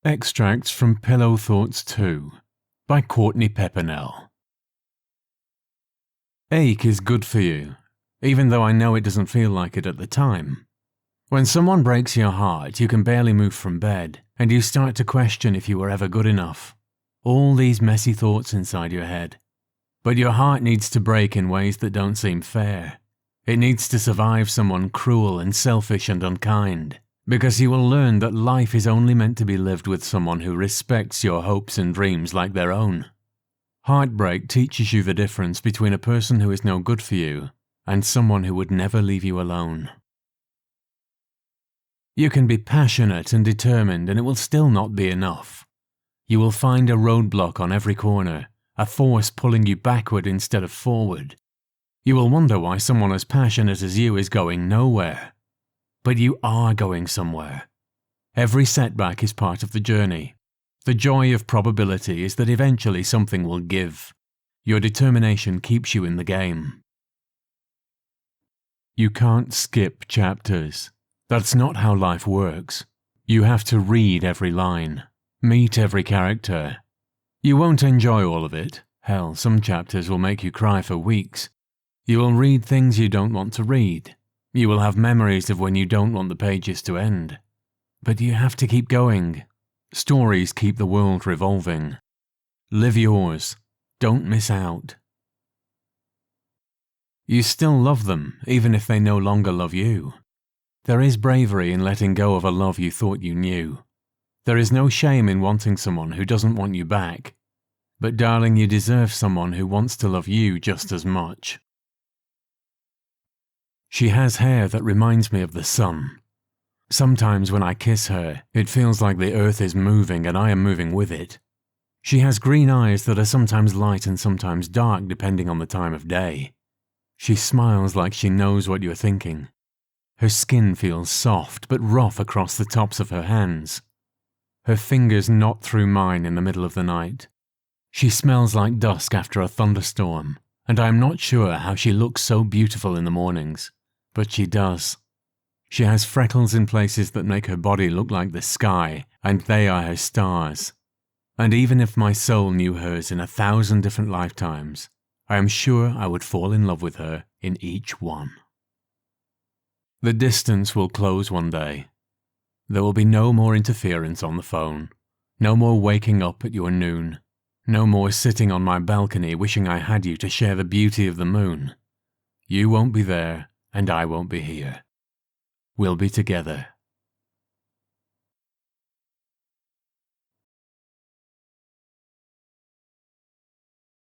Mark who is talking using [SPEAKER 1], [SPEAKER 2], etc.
[SPEAKER 1] Extracts from Pillow Thoughts 2 by Courtney Peppernell. Ache is good for you, even though I know it doesn't feel like it at the time. When someone breaks your heart, you can barely move from bed, and you start to question if you were ever good enough. All these messy thoughts inside your head. But your heart needs to break in ways that don't seem fair. It needs to survive someone cruel and selfish and unkind. Because you will learn that life is only meant to be lived with someone who respects your hopes and dreams like their own. Heartbreak teaches you the difference between a person who is no good for you and someone who would never leave you alone. You can be passionate and determined and it will still not be enough. You will find a roadblock on every corner, a force pulling you backward instead of forward. You will wonder why someone as passionate as you is going nowhere. But you are going somewhere. Every setback is part of the journey. The joy of probability is that eventually something will give. Your determination keeps you in the game. You can't skip chapters. That's not how life works. You have to read every line, meet every character. You won't enjoy all of it. Hell, some chapters will make you cry for weeks. You will read things you don't want to read. You will have memories of when you don't want the pages to end. But you have to keep going. Stories keep the world revolving. Live yours. Don't miss out. You still love them, even if they no longer love you. There is bravery in letting go of a love you thought you knew. There is no shame in wanting someone who doesn't want you back. But darling, you deserve someone who wants to love you just as much. She has hair that reminds me of the sun. Sometimes when I kiss her, it feels like the earth is moving and I am moving with it. She has green eyes that are sometimes light and sometimes dark depending on the time of day. She smiles like she knows what you're thinking. Her skin feels soft but rough across the tops of her hands. Her fingers knot through mine in the middle of the night. She smells like dusk after a thunderstorm, and I am not sure how she looks so beautiful in the mornings. But she does. She has freckles in places that make her body look like the sky, and they are her stars. And even if my soul knew hers in 1,000 different lifetimes, I am sure I would fall in love with her in each one. The distance will close one day. There will be no more interference on the phone, no more waking up at your noon, no more sitting on my balcony wishing I had you to share the beauty of the moon. You won't be there, and I won't be here. We'll be together.